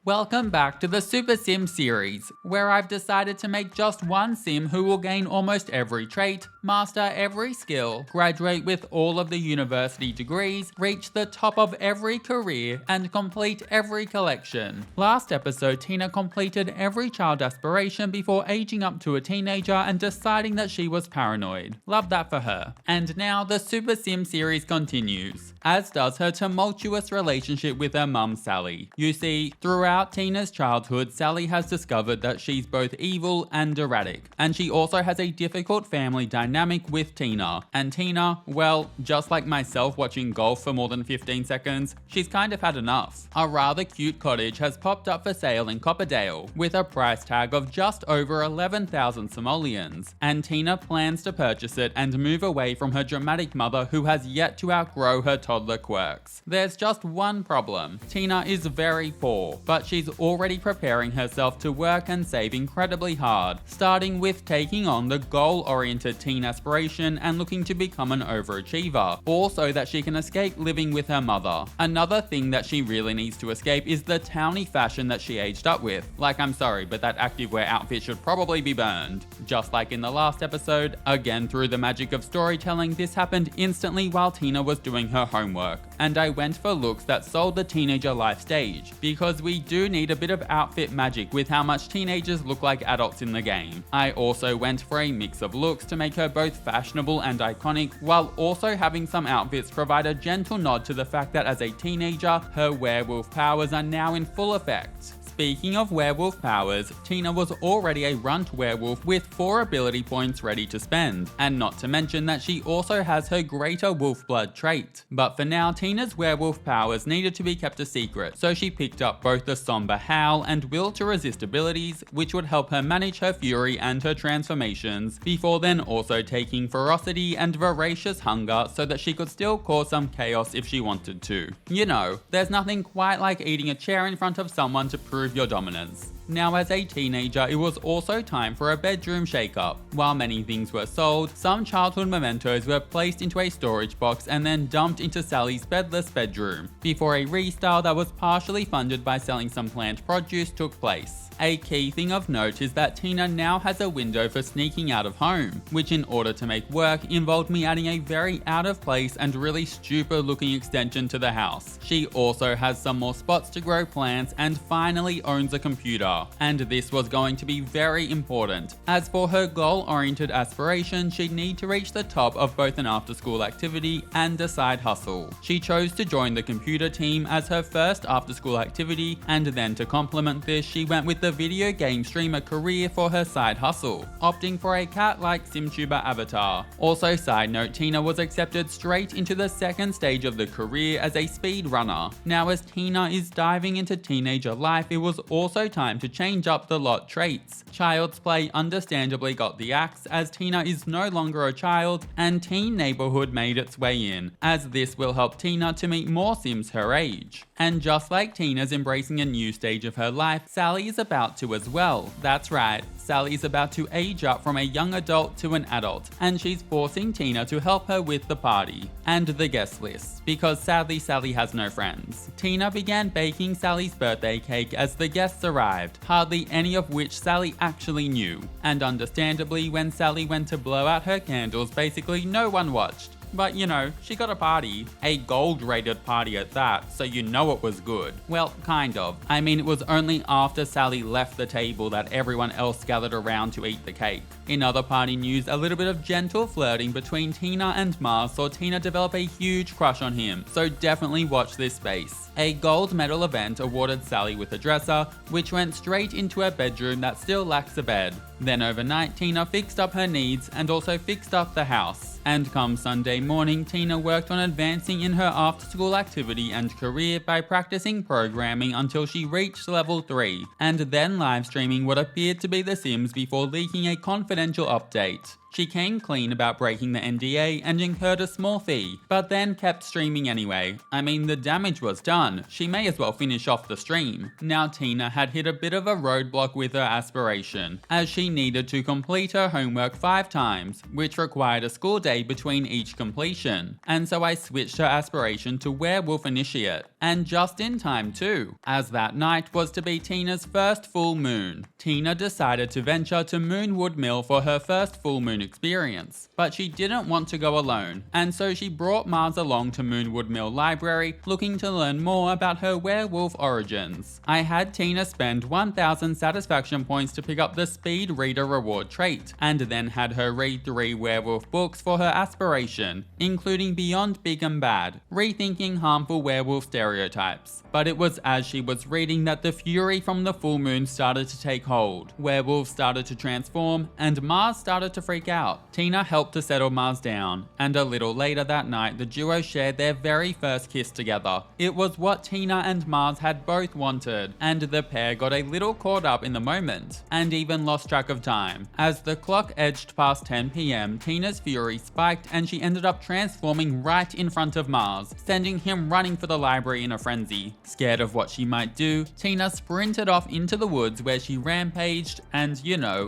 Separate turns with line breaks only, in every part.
Welcome back to the Super Sim series, where I've decided to make just one sim who will gain almost every trait, master every skill, graduate with all of the university degrees, reach the top of every career, and complete every collection. Last episode, Tina completed every child aspiration before aging up to a teenager and deciding that she was paranoid. Love that for her. And now the Super Sim series continues, as does her tumultuous relationship with her mum Sally. You see, throughout Tina's childhood, Sally has discovered that she's both evil and erratic, and she also has a difficult family dynamic with Tina. And Tina, well, just like myself watching golf for more than 15 seconds, she's kind of had enough. A rather cute cottage has popped up for sale in Copperdale, with a price tag of just over 11,000 simoleons, and Tina plans to purchase it and move away from her dramatic mother who has yet to outgrow her toddler quirks. There's just one problem. Tina is very poor, but she's already preparing herself to work and save incredibly hard, starting with taking on the goal-oriented teen aspiration and looking to become an overachiever, all so that she can escape living with her mother. Another thing that she really needs to escape is the towny fashion that she aged up with. Like, I'm sorry, but that activewear outfit should probably be burned. Just like in the last episode, again through the magic of storytelling, this happened instantly while Tina was doing her homework, and I went for looks that sold the teenager life stage, because we do need a bit of outfit magic with how much teenagers look like adults in the game. I also went for a mix of looks to make her both fashionable and iconic, while also having some outfits provide a gentle nod to the fact that as a teenager, her werewolf powers are now in full effect. Speaking of werewolf powers, Tina was already a runt werewolf with 4 ability points ready to spend, and not to mention that she also has her greater wolf blood trait. But for now, Tina's werewolf powers needed to be kept a secret, so she picked up both the somber howl and will to resist abilities, which would help her manage her fury and her transformations, before then also taking ferocity and voracious hunger so that she could still cause some chaos if she wanted to. You know, there's nothing quite like eating a chair in front of someone to prove your dominance. Now, as a teenager, it was also time for a bedroom shake-up. While many things were sold, some childhood mementos were placed into a storage box and then dumped into Sally's bedless bedroom, before a restyle that was partially funded by selling some plant produce took place. A key thing of note is that Tina now has a window for sneaking out of home, which in order to make work involved me adding a very out of place and really stupid looking extension to the house. She also has some more spots to grow plants and finally owns a computer. And this was going to be very important. As for her goal-oriented aspiration, she'd need to reach the top of both an after-school activity and a side hustle. She chose to join the computer team as her first after-school activity, and then to complement this, she went with the video game streamer career for her side hustle, opting for a cat-like SimTuber avatar. Also, side note, Tina was accepted straight into the second stage of the career as a speedrunner. Now, as Tina is diving into teenager life, it was also time to change up the lot traits. Child's Play understandably got the axe, as Tina is no longer a child, and Teen Neighborhood made its way in, as this will help Tina to meet more Sims her age. And just like Tina's embracing a new stage of her life, Sally is about to as well. That's right, Sally's about to age up from a young adult to an adult, and she's forcing Tina to help her with the party and the guest list, because sadly Sally has no friends. Tina began baking Sally's birthday cake as the guests arrived, hardly any of which Sally actually knew. And understandably, when Sally went to blow out her candles, basically no one watched. But you know, she got a party. A gold-rated party at that, so you know it was good. Well, kind of. I mean, it was only after Sally left the table that everyone else gathered around to eat the cake. In other party news, a little bit of gentle flirting between Tina and Mars saw Tina develop a huge crush on him, so definitely watch this space. A gold medal event awarded Sally with a dresser, which went straight into her bedroom that still lacks a bed. Then overnight, Tina fixed up her needs and also fixed up the house. And come Sunday morning, Tina worked on advancing in her after-school activity and career by practicing programming until she reached level 3, and then live streaming what appeared to be The Sims before leaking a confidential update. She came clean about breaking the NDA and incurred a small fee, but then kept streaming anyway. I mean, the damage was done, she may as well finish off the stream. Now Tina had hit a bit of a roadblock with her aspiration, as she needed to complete her homework 5 times, which required a school day between each completion, and so I switched her aspiration to werewolf initiate. And just in time too, as that night was to be Tina's first full moon. Tina decided to venture to Moonwood Mill for her first full moon experience, but she didn't want to go alone, and so she brought Mars along to Moonwood Mill Library looking to learn more about her werewolf origins. I had Tina spend 1000 satisfaction points to pick up the Speed Reader reward trait, and then had her read 3 werewolf books for her aspiration, including Beyond Big and Bad, Rethinking Harmful Werewolf Stereotypes. But it was as she was reading that the fury from the full moon started to take hold. Werewolves started to transform, and Mars started to freak out. Tina helped to settle Mars down, and a little later that night the duo shared their very first kiss together. It was what Tina and Mars had both wanted, and the pair got a little caught up in the moment, and even lost track of time. As the clock edged past 10 PM, Tina's fury spiked and she ended up transforming right in front of Mars, sending him running for the library in a frenzy. Scared of what she might do, Tina sprinted off into the woods where she rampaged and,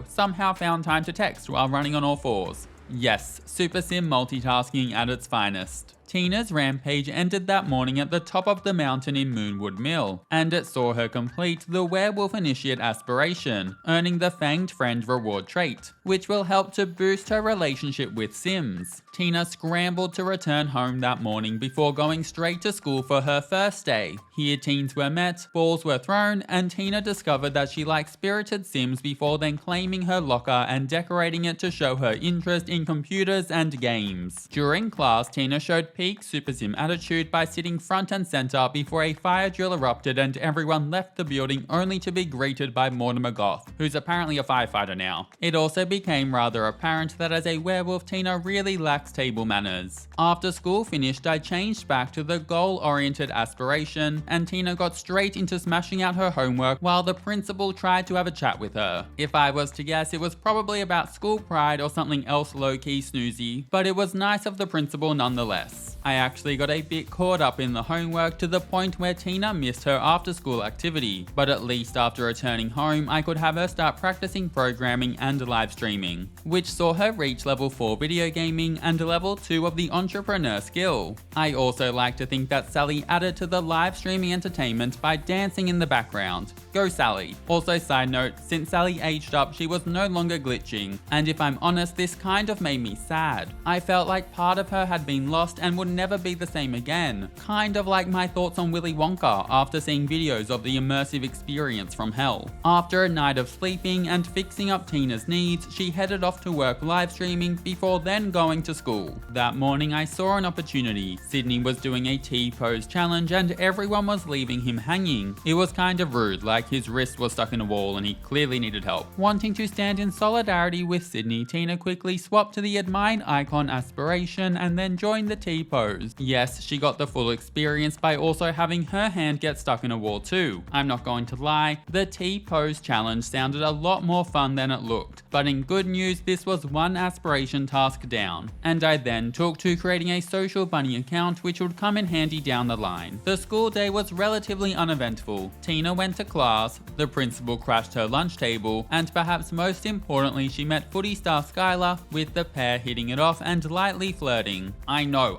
somehow found time to text while running on all 4s. Yes, Super Sim multitasking at its finest. Tina's rampage ended that morning at the top of the mountain in Moonwood Mill, and it saw her complete the Werewolf Initiate aspiration, earning the Fanged Friend reward trait, which will help to boost her relationship with Sims. Tina scrambled to return home that morning before going straight to school for her first day. Here teens were met, balls were thrown, and Tina discovered that she liked spirited Sims before then claiming her locker and decorating it to show her interest in computers and games. During class, Tina showed peak Super Sim attitude by sitting front and center before a fire drill erupted and everyone left the building only to be greeted by Mortimer Goth, who's apparently a firefighter now. It also became rather apparent that as a werewolf, Tina really lacks table manners. After school finished, I changed back to the goal-oriented aspiration, and Tina got straight into smashing out her homework while the principal tried to have a chat with her. If I was to guess, it was probably about school pride or something else low-key snoozy, but it was nice of the principal nonetheless. I actually got a bit caught up in the homework to the point where Tina missed her after-school activity, but at least after returning home I could have her start practicing programming and live streaming, which saw her reach level 4 video gaming and level 2 of the entrepreneur skill. I also like to think that Sally added to the live streaming entertainment by dancing in the background. Go Sally. Also side note, since Sally aged up she was no longer glitching, and if I'm honest this kind of made me sad. I felt like part of her had been lost and would never be the same again. Kind of like my thoughts on Willy Wonka after seeing videos of the immersive experience from hell. After a night of sleeping and fixing up Tina's needs, she headed off to work live streaming before then going to school. That morning I saw an opportunity. Sydney was doing a T-pose challenge and everyone was leaving him hanging. It was kind of rude, like his wrist was stuck in a wall and he clearly needed help. Wanting to stand in solidarity with Sydney, Tina quickly swapped to the admired icon aspiration and then joined the T-pose. Yes, she got the full experience by also having her hand get stuck in a wall too. I'm not going to lie, the T-pose challenge sounded a lot more fun than it looked, but in good news this was one aspiration task down, and I then took to creating a social bunny account which would come in handy down the line. The school day was relatively uneventful. Tina went to class, the principal crashed her lunch table, and perhaps most importantly she met footy star Skylar, with the pair hitting it off and lightly flirting. I know,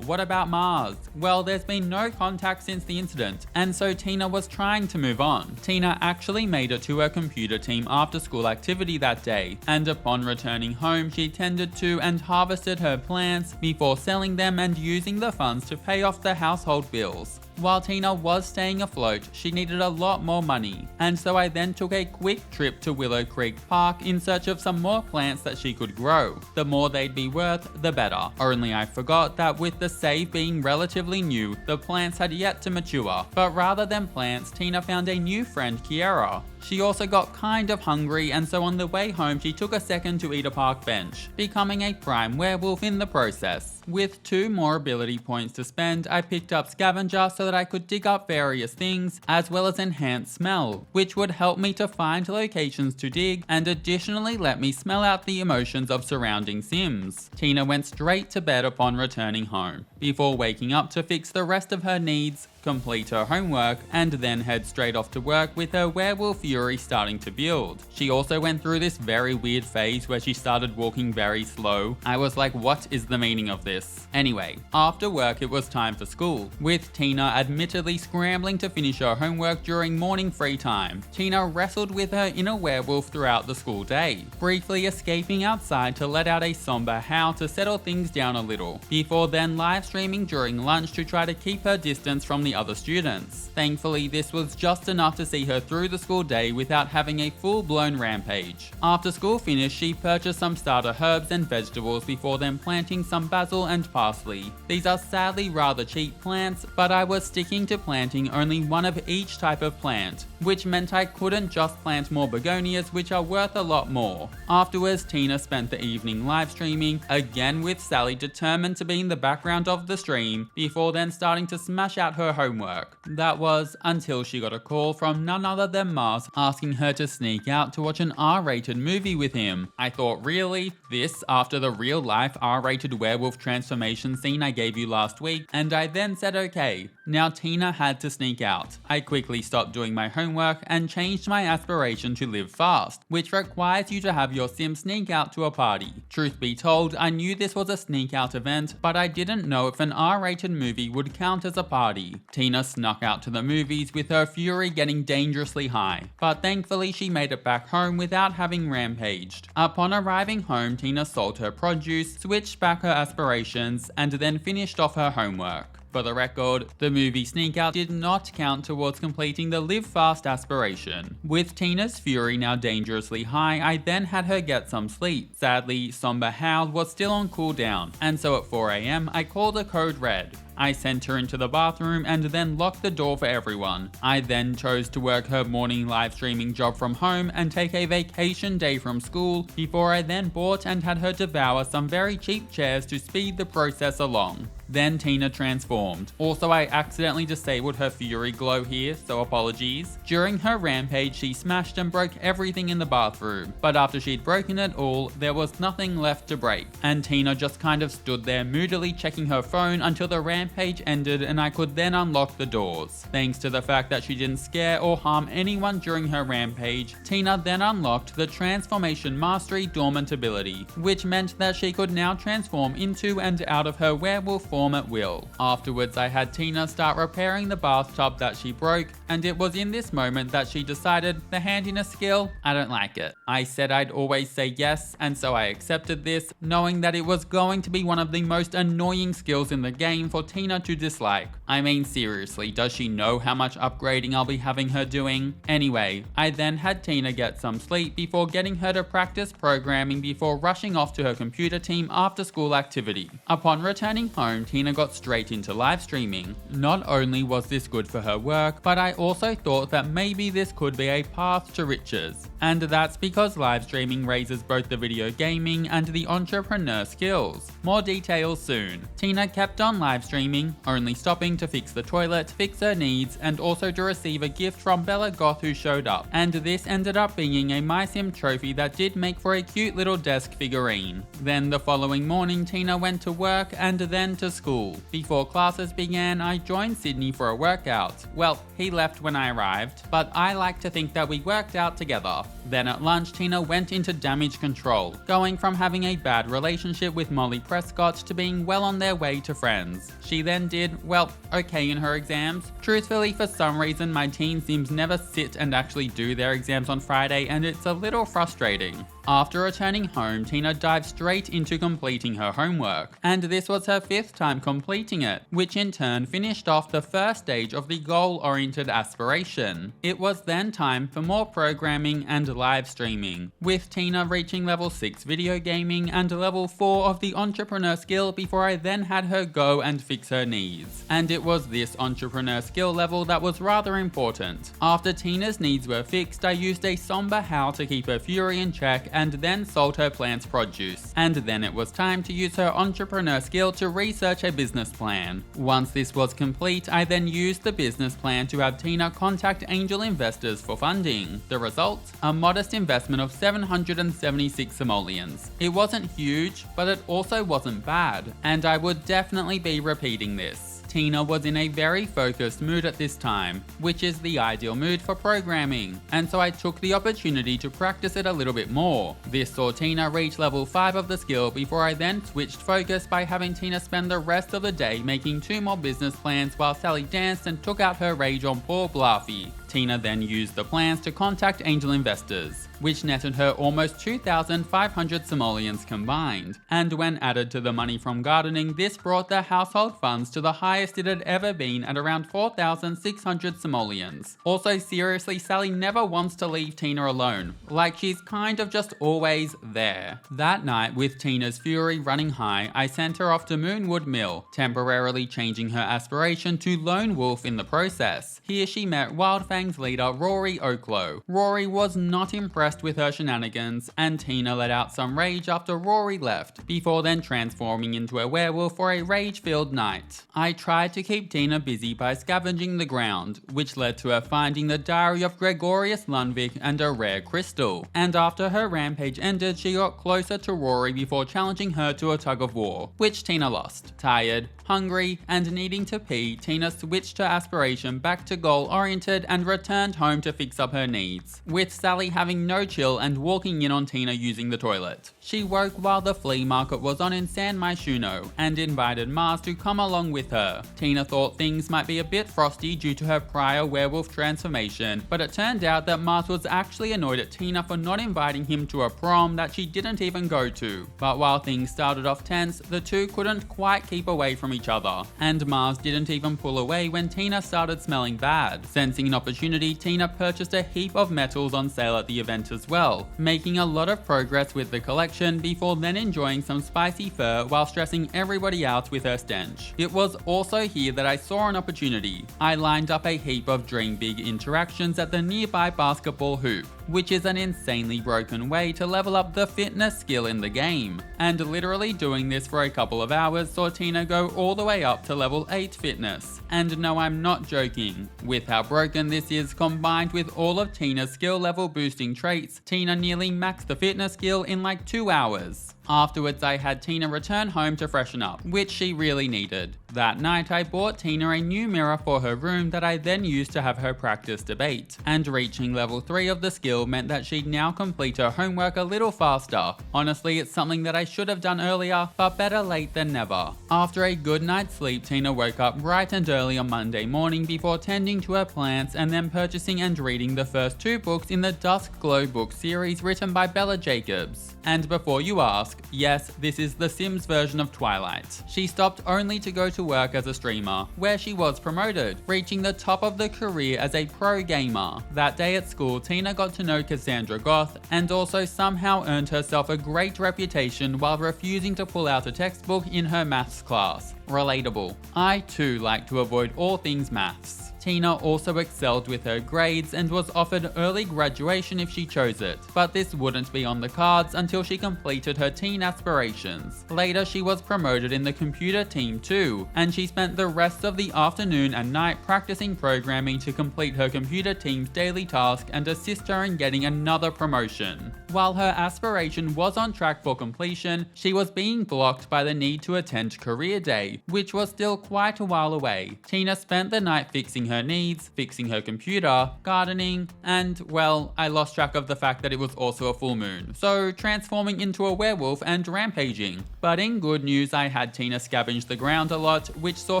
what about Mars? Well, there's been no contact since the incident, and so Tina was trying to move on. Tina actually made it to her computer team after school activity that day, and upon returning home she tended to and harvested her plants before selling them and using the funds to pay off the household bills. While Tina was staying afloat, she needed a lot more money, and so I then took a quick trip to Willow Creek Park in search of some more plants that she could grow. The more they'd be worth, the better. Only I forgot that with the save being relatively new, the plants had yet to mature. But rather than plants, Tina found a new friend, Kiera. She also got kind of hungry, and so on the way home she took a second to eat a park bench, becoming a prime werewolf in the process. With 2 more ability points to spend, I picked up Scavenger so that I could dig up various things, as well as enhance smell, which would help me to find locations to dig and additionally let me smell out the emotions of surrounding Sims. Tina went straight to bed upon returning home, before waking up to fix the rest of her needs, complete her homework, and then head straight off to work with her werewolf fury starting to build. She also went through this very weird phase where she started walking very slow. I was like, what is the meaning of this? Anyway, after work it was time for school, with Tina admittedly scrambling to finish her homework during morning free time. Tina wrestled with her inner werewolf throughout the school day, briefly escaping outside to let out a somber howl to settle things down a little, before then live streaming during lunch to try to keep her distance from the other students. Thankfully, this was just enough to see her through the school day without having a full-blown rampage. After school finished, she purchased some starter herbs and vegetables before then planting some basil and parsley. These are sadly rather cheap plants, but I was sticking to planting only one of each type of plant, which meant I couldn't just plant more begonias, which are worth a lot more. Afterwards, Tina spent the evening live streaming, again with Sally determined to be in the background of the stream, before then starting to smash out her homework. That was until she got a call from none other than Mars asking her to sneak out to watch an R-rated movie with him. I thought, really? This after the real life R-rated werewolf transformation scene I gave you last week? And I then said okay. Now Tina had to sneak out. I quickly stopped doing my homework and changed my aspiration to live fast, which requires you to have your sim sneak out to a party. Truth be told, I knew this was a sneak out event, but I didn't know if an R-rated movie would count as a party. Tina snuck out to the movies with her fury getting dangerously high, but thankfully she made it back home without having rampaged. Upon arriving home, Tina sold her produce, switched back her aspirations, and then finished off her homework. For the record, the movie sneak out did not count towards completing the live fast aspiration. With Tina's fury now dangerously high, I then had her get some sleep. Sadly, Somber Howl was still on cooldown, and so at 4 AM I called a code red. I sent her into the bathroom and then locked the door for everyone. I then chose to work her morning live streaming job from home and take a vacation day from school before I then bought and had her devour some very cheap chairs to speed the process along. Then Tina transformed. Also, I accidentally disabled her fury glow here, so apologies. During her rampage, she smashed and broke everything in the bathroom, but after she'd broken it all, there was nothing left to break, and Tina just kind of stood there moodily checking her phone until the rampage ended and I could then unlock the doors. Thanks to the fact that she didn't scare or harm anyone during her rampage, Tina then unlocked the Transformation Mastery dormant ability, which meant that she could now transform into and out of her werewolf form at will. Afterwards, I had Tina start repairing the bathtub that she broke, and it was in this moment that she decided the handiness skill, I don't like it. I said I'd always say yes, and so I accepted this, knowing that it was going to be one of the most annoying skills in the game for Tina to dislike. I mean, seriously, does she know how much upgrading I'll be having her doing? Anyway, I then had Tina get some sleep before getting her to practice programming before rushing off to her computer team after school activity. Upon returning home, Tina got straight into live streaming. Not only was this good for her work, but I also thought that maybe this could be a path to riches. And that's because live streaming raises both the video gaming and the entrepreneur skills. More details soon. Tina kept on live streaming, only stopping to fix the toilet, fix her needs, and also to receive a gift from Bella Goth who showed up. And this ended up being a MySim trophy that did make for a cute little desk figurine. Then the following morning, Tina went to work and then to school. Before classes began, I joined Sydney for a workout. Well, he left when I arrived, but I like to think that we worked out together. Then at lunch, Tina went into damage control, going from having a bad relationship with Molly Prescott to being well on their way to friends. She then did, well, okay in her exams. Truthfully, for some reason, my teen sims never sit and actually do their exams on Friday, and it's a little frustrating. After returning home, Tina dived straight into completing her homework, and this was her 5th time completing it, which in turn finished off the first stage of the goal-oriented aspiration. It was then time for more programming and live streaming, with Tina reaching level 6 video gaming and level 4 of the entrepreneur skill before I then had her go and fix her needs. And it was this entrepreneur skill level that was rather important. After Tina's needs were fixed, I used a somber howl to keep her fury in check and then sold her plant's produce. And then it was time to use her entrepreneur skill to research a business plan. Once this was complete, I then used the business plan to have Tina contact angel investors for funding. The result? A modest investment of 776 simoleons. It wasn't huge, but it also wasn't bad, and I would definitely be repeating this. Tina was in a very focused mood at this time, which is the ideal mood for programming, and so I took the opportunity to practice it a little bit more. This saw Tina reach level 5 of the skill before I then switched focus by having Tina spend the rest of the day making 2 more business plans while Sally danced and took out her rage on poor Bluffy. Tina then used the plans to contact angel investors, which netted her almost 2,500 simoleons combined, and when added to the money from gardening, this brought the household funds to the highest it had ever been at around 4,600 simoleons. Also, seriously, Sally never wants to leave Tina alone, like she's kind of just always there. That night, with Tina's fury running high, I sent her off to Moonwood Mill, temporarily changing her aspiration to Lone Wolf in the process. Here she met Wildfang's leader Rory Oaklow. Rory was not impressed with her shenanigans, and Tina let out some rage after Rory left, before then transforming into a werewolf for a rage-filled night. I tried to keep Tina busy by scavenging the ground, which led to her finding the diary of Gregorius Lundvik and a rare crystal. And after her rampage ended, she got closer to Rory before challenging her to a tug of war, which Tina lost. Tired, hungry, and needing to pee, Tina switched her aspiration back to goal-oriented and returned home to fix up her needs, with Sally having no chill and walking in on Tina using the toilet. She woke while the flea market was on in San Myshuno and invited Mars to come along with her. Tina thought things might be a bit frosty due to her prior werewolf transformation, but it turned out that Mars was actually annoyed at Tina for not inviting him to a prom that she didn't even go to. But while things started off tense, the two couldn't quite keep away from each other, and Mars didn't even pull away when Tina started smelling bad. Sensing an opportunity, Tina purchased a heap of metals on sale at the event as well, making a lot of progress with the collection before then enjoying some spicy fur while stressing everybody out with her stench. It was also here that I saw an opportunity. I lined up a heap of dream big interactions at the nearby basketball hoop, which is an insanely broken way to level up the fitness skill in the game, and literally doing this for a couple of hours saw Tina go all the way up to level 8 fitness. And no, I'm not joking. With how broken this is combined with all of Tina's skill level boosting traits, Tina nearly maxed the fitness skill in like 2 hours. Afterwards, I had Tina return home to freshen up, which she really needed. That night, I bought Tina a new mirror for her room that I then used to have her practice debate, and reaching level 3 of the skill meant that she'd now complete her homework a little faster. Honestly, it's something that I should have done earlier, but better late than never. After a good night's sleep, Tina woke up bright and early on Monday morning before tending to her plants and then purchasing and reading the first 2 books in the Dusk Glow book series written by Bella Jacobs. And before you ask, yes, this is the Sims version of Twilight. She stopped only to go to work as a streamer, where she was promoted, reaching the top of the career as a pro gamer. That day at school, Tina got to know Cassandra Goth, and also somehow earned herself a great reputation while refusing to pull out a textbook in her maths class. Relatable. I too like to avoid all things maths. Tina also excelled with her grades and was offered early graduation if she chose it, but this wouldn't be on the cards until she completed her teen aspirations. Later, she was promoted in the computer team too, and she spent the rest of the afternoon and night practicing programming to complete her computer team's daily task and assist her in getting another promotion. While her aspiration was on track for completion, she was being blocked by the need to attend career day, which was still quite a while away. Tina spent the night fixing her needs, fixing her computer, gardening, and, well, I lost track of the fact that it was also a full moon, so transforming into a werewolf and rampaging. But in good news, I had Tina scavenge the ground a lot, which saw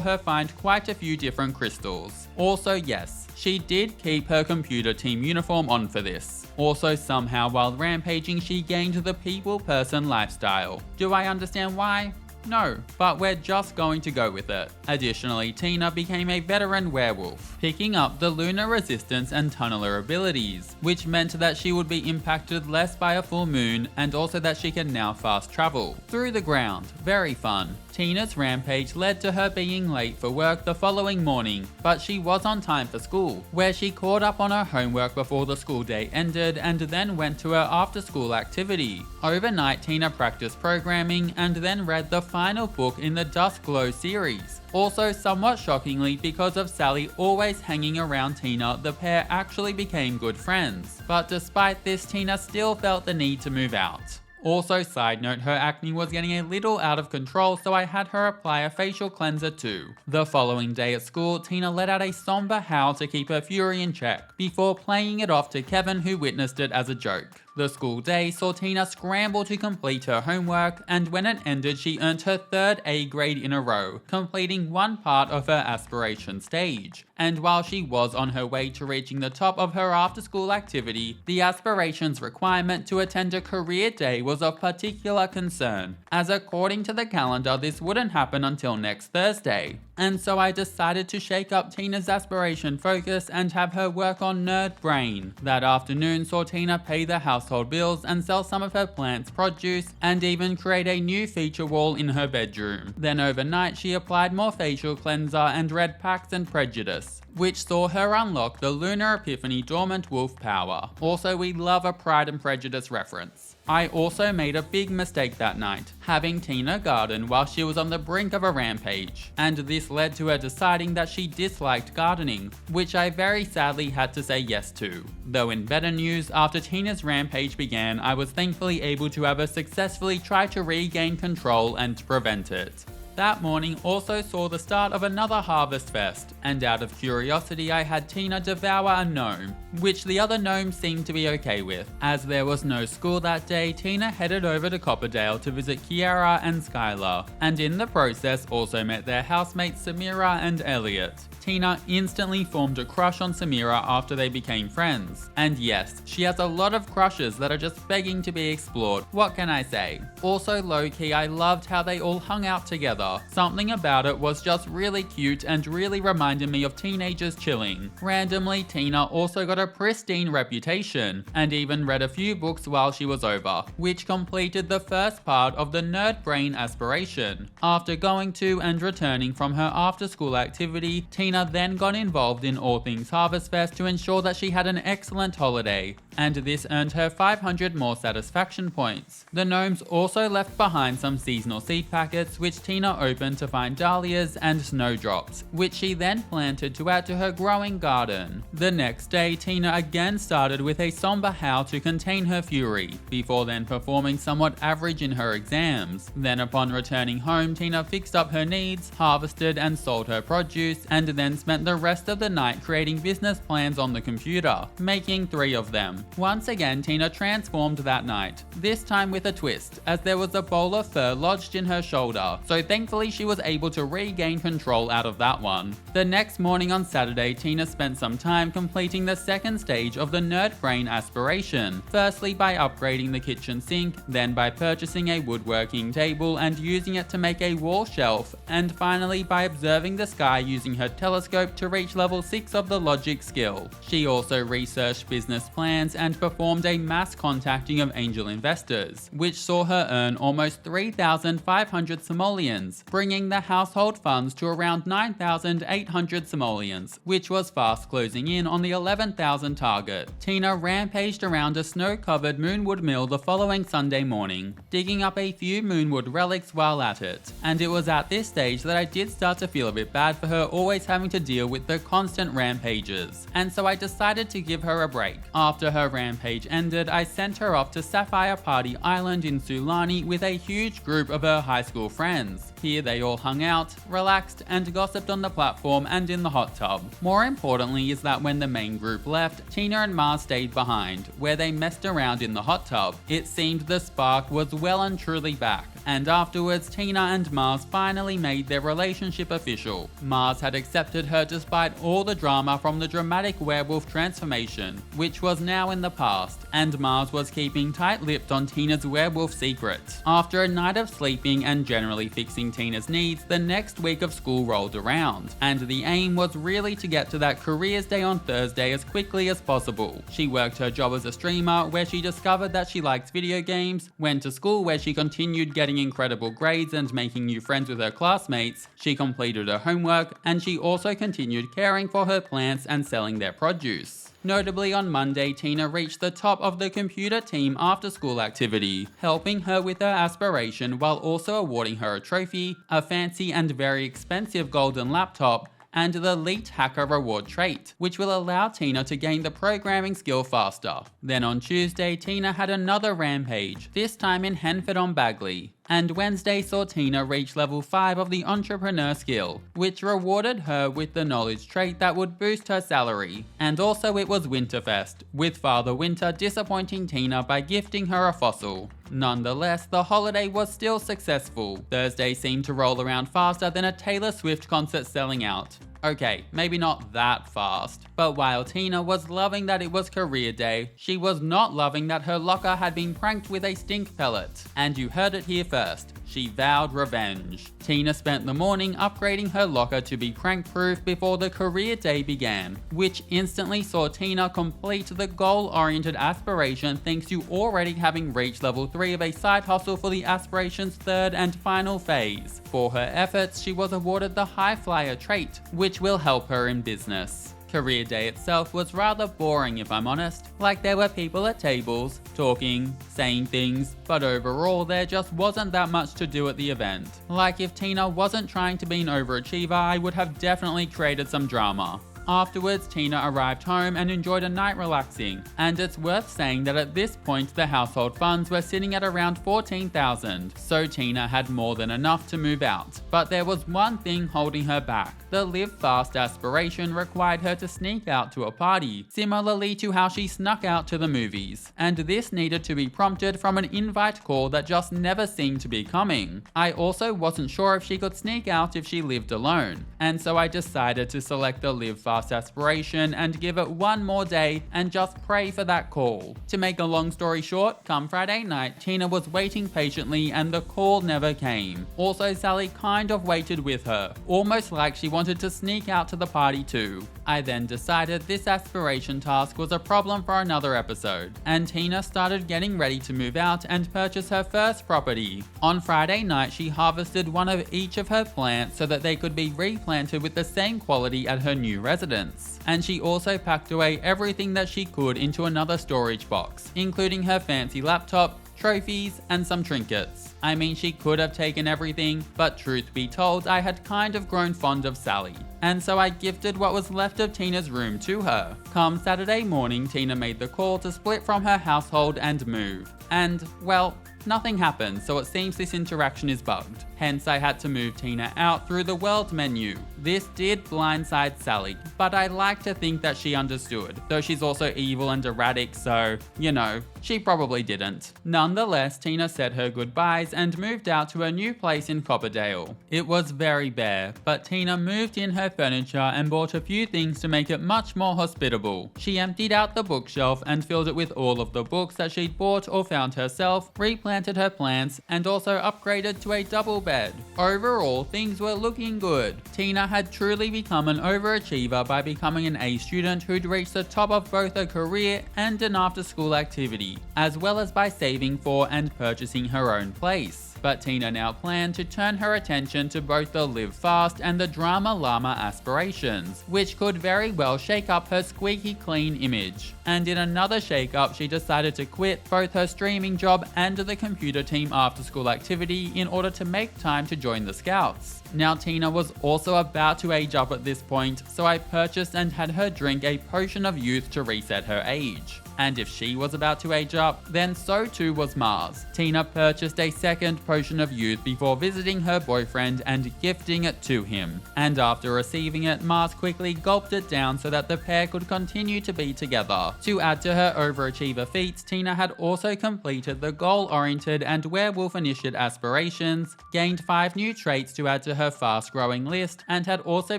her find quite a few different crystals. Also yes, she did keep her computer team uniform on for this. Also somehow while rampaging she gained the people person lifestyle. Do I understand why? No, but we're just going to go with it. Additionally, Tina became a veteran werewolf, picking up the lunar resistance and tunneler abilities, which meant that she would be impacted less by a full moon and also that she can now fast travel through the ground. Very fun. Tina's rampage led to her being late for work the following morning, but she was on time for school, where she caught up on her homework before the school day ended and then went to her after-school activity. Overnight, Tina practiced programming and then read the final book in the Dusk Glow series. Also, somewhat shockingly, because of Sally always hanging around Tina, the pair actually became good friends. But despite this, Tina still felt the need to move out. Also, side note, her acne was getting a little out of control, so I had her apply a facial cleanser too. The following day at school, Tina let out a somber howl to keep her fury in check, before playing it off to Kevin, who witnessed it as a joke. The school day saw Tina scramble to complete her homework, and when it ended she earned her 3rd A grade in a row, completing one part of her aspiration stage. And while she was on her way to reaching the top of her after-school activity, the aspirations requirement to attend a career day was of particular concern, as according to the calendar this wouldn't happen until next Thursday. And so I decided to shake up Tina's aspiration focus and have her work on Nerd Brain. That afternoon saw Tina pay the household bills and sell some of her plant's produce, and even create a new feature wall in her bedroom. Then overnight she applied more facial cleanser and read Pax and Prejudice, which saw her unlock the Lunar Epiphany Dormant Wolf power. Also, we love a Pride and Prejudice reference. I also made a big mistake that night, having Tina garden while she was on the brink of a rampage, and this led to her deciding that she disliked gardening, which I very sadly had to say yes to. Though in better news, after Tina's rampage began, I was thankfully able to have her successfully try to regain control and prevent it. That morning also saw the start of another harvest fest, and out of curiosity I had Tina devour a gnome, which the other gnomes seemed to be okay with. As there was no school that day, Tina headed over to Copperdale to visit Kiara and Skylar, and in the process also met their housemates Samira and Elliot. Tina instantly formed a crush on Samira after they became friends. And yes, she has a lot of crushes that are just begging to be explored, what can I say? Also low-key, I loved how they all hung out together. Something about it was just really cute and really reminded me of teenagers chilling. Randomly, Tina also got a pristine reputation, and even read a few books while she was over, which completed the first part of the Nerd Brain aspiration. After going to and returning from her after-school activity, Tina then got involved in all things Harvest Fest to ensure that she had an excellent holiday, and this earned her 500 more satisfaction points. The gnomes also left behind some seasonal seed packets which Tina opened to find dahlias and snowdrops, which she then planted to add to her growing garden. The next day, Tina again started with a somber howl to contain her fury, before then performing somewhat average in her exams. Then upon returning home, Tina fixed up her needs, harvested and sold her produce, and then spent the rest of the night creating business plans on the computer, making 3 of them. Once again, Tina transformed that night, this time with a twist, as there was a bowl of fur lodged in her shoulder, so thankfully she was able to regain control out of that one. The next morning on Saturday, Tina spent some time completing the second stage of the Nerd Brain aspiration, firstly by upgrading the kitchen sink, then by purchasing a woodworking table and using it to make a wall shelf, and finally by observing the sky using her telescope to reach level 6 of the logic skill. She also researched business plans and performed a mass contacting of angel investors, which saw her earn almost 3,500 simoleons, bringing the household funds to around 9,800 simoleons, which was fast closing in on the 11,000 target. Tina rampaged around a snow-covered moonwood mill the following Sunday morning, digging up a few moonwood relics while at it, and it was at this stage that I did start to feel a bit bad for her always having to deal with the constant rampages, and so I decided to give her a break. After her rampage ended, I sent her off to Sapphire Party Island in Sulani with a huge group of her high school friends. Here they all hung out, relaxed, and gossiped on the platform and in the hot tub. More importantly is that when the main group left, Tina and Mars stayed behind, where they messed around in the hot tub. It seemed the spark was well and truly back, And afterwards, Tina and Mars finally made their relationship official. Mars had accepted her despite all the drama from the dramatic werewolf transformation, which was now in the past, and Mars was keeping tight-lipped on Tina's werewolf secret. After a night of sleeping and generally fixing Tina's needs, the next week of school rolled around, and the aim was really to get to that careers day on Thursday as quickly as possible. She worked her job as a streamer, where she discovered that she liked video games, went to school where she continued getting incredible grades and making new friends with her classmates, she completed her homework, and she also continued caring for her plants and selling their produce. Notably, on Monday, Tina reached the top of the computer team after-school activity, helping her with her aspiration while also awarding her a trophy, a fancy and very expensive golden laptop, and the Elite Hacker reward trait, which will allow Tina to gain the programming skill faster. Then on Tuesday, Tina had another rampage, this time in Henford-on-Bagley. And Wednesday saw Tina reach level 5 of the entrepreneur skill, which rewarded her with the knowledge trait that would boost her salary. And also it was Winterfest, with Father Winter disappointing Tina by gifting her a fossil. Nonetheless, the holiday was still successful. Thursday seemed to roll around faster than a Taylor Swift concert selling out. Okay, maybe not that fast, but while Tina was loving that it was career day, she was not loving that her locker had been pranked with a stink pellet. And you heard it here first. She vowed revenge. Tina spent the morning upgrading her locker to be prank-proof before the career day began, which instantly saw Tina complete the goal-oriented aspiration thanks to already having reached level 3 of a side hustle for the aspiration's third and final phase. For her efforts, she was awarded the High Flyer trait, which will help her in business. Career day itself was rather boring if I'm honest, like there were people at tables, talking, saying things, but overall there just wasn't that much to do at the event. Like if Tina wasn't trying to be an overachiever, I would have definitely created some drama. Afterwards, Tina arrived home and enjoyed a night relaxing, and it's worth saying that at this point the household funds were sitting at around $14,000, so Tina had more than enough to move out. But there was one thing holding her back. The live fast aspiration required her to sneak out to a party, similarly to how she snuck out to the movies, and this needed to be prompted from an invite call that just never seemed to be coming. I also wasn't sure if she could sneak out if she lived alone, and so I decided to select the live fast aspiration and give it one more day and just pray for that call. To make a long story short, come Friday night, Tina was waiting patiently and the call never came. Also, Sally kind of waited with her, almost like she wanted to sneak out to the party too. I then decided this aspiration task was a problem for another episode, and Tina started getting ready to move out and purchase her first property. On Friday night, she harvested one of each of her plants so that they could be replanted with the same quality at her new residence. And she also packed away everything that she could into another storage box, including her fancy laptop, trophies, and some trinkets. I mean, she could have taken everything, but truth be told, I had kind of grown fond of Sally, and so I gifted what was left of Tina's room to her. Come Saturday morning, Tina made the call to split from her household and move. And, well, nothing happened, so it seems this interaction is bugged. Hence, I had to move Tina out through the world menu. This did blindside Sally, but I like to think that she understood, though she's also evil and erratic, so, you know, she probably didn't. Nonetheless, Tina said her goodbyes and moved out to her new place in Copperdale. It was very bare, but Tina moved in her furniture and bought a few things to make it much more hospitable. She emptied out the bookshelf and filled it with all of the books that she'd bought or found herself, replanted her plants, and also upgraded to a double bed. Overall, things were looking good. Tina had truly become an overachiever by becoming an A student who'd reached the top of both a career and an after-school activity, as well as by saving for and purchasing her own place. But Tina now planned to turn her attention to both the live fast and the drama llama aspirations, which could very well shake up her squeaky clean image. And in another shake up, she decided to quit both her streaming job and the computer team after school activity in order to make time to join the Scouts. Now Tina was also about to age up at this point, so I purchased and had her drink a potion of youth to reset her age. and if she was about to age up, then so too was Mars. Tina purchased a second potion of youth before visiting her boyfriend and gifting it to him. And after receiving it, Mars quickly gulped it down so that the pair could continue to be together. To add to her overachiever feats, Tina had also completed the goal-oriented and werewolf initiate aspirations, gained 5 new traits to add to her fast-growing list, and had also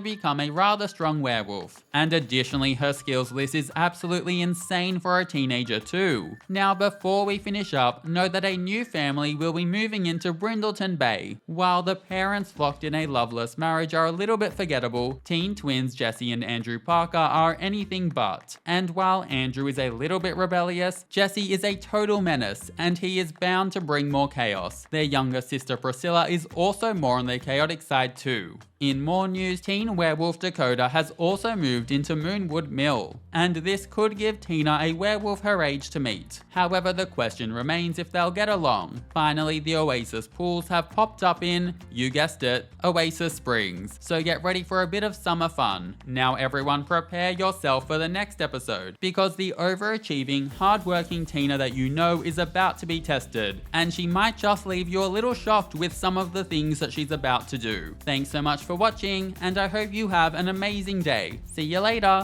become a rather strong werewolf. And additionally, her skills list is absolutely insane for a teenager too. Now before we finish up, know that a new family will be moving into Brindleton Bay. While the parents locked in a loveless marriage are a little bit forgettable, teen twins Jesse and Andrew Parker are anything but. And while Andrew is a little bit rebellious, Jesse is a total menace, and he is bound to bring more chaos. Their younger sister Priscilla is also more on the chaotic side too. In more news, teen werewolf Dakota has also moved into Moonwood Mill, and this could give Tina a werewolf her age to meet. However, the question remains if they'll get along. Finally, the Oasis pools have popped up in, you guessed it, Oasis Springs, so get ready for a bit of summer fun. Now everyone prepare yourself for the next episode, because the overachieving, hardworking Tina that you know is about to be tested, and she might just leave you a little shocked with some of the things that she's about to do. Thanks so much for watching, and I hope you have an amazing day. See you later!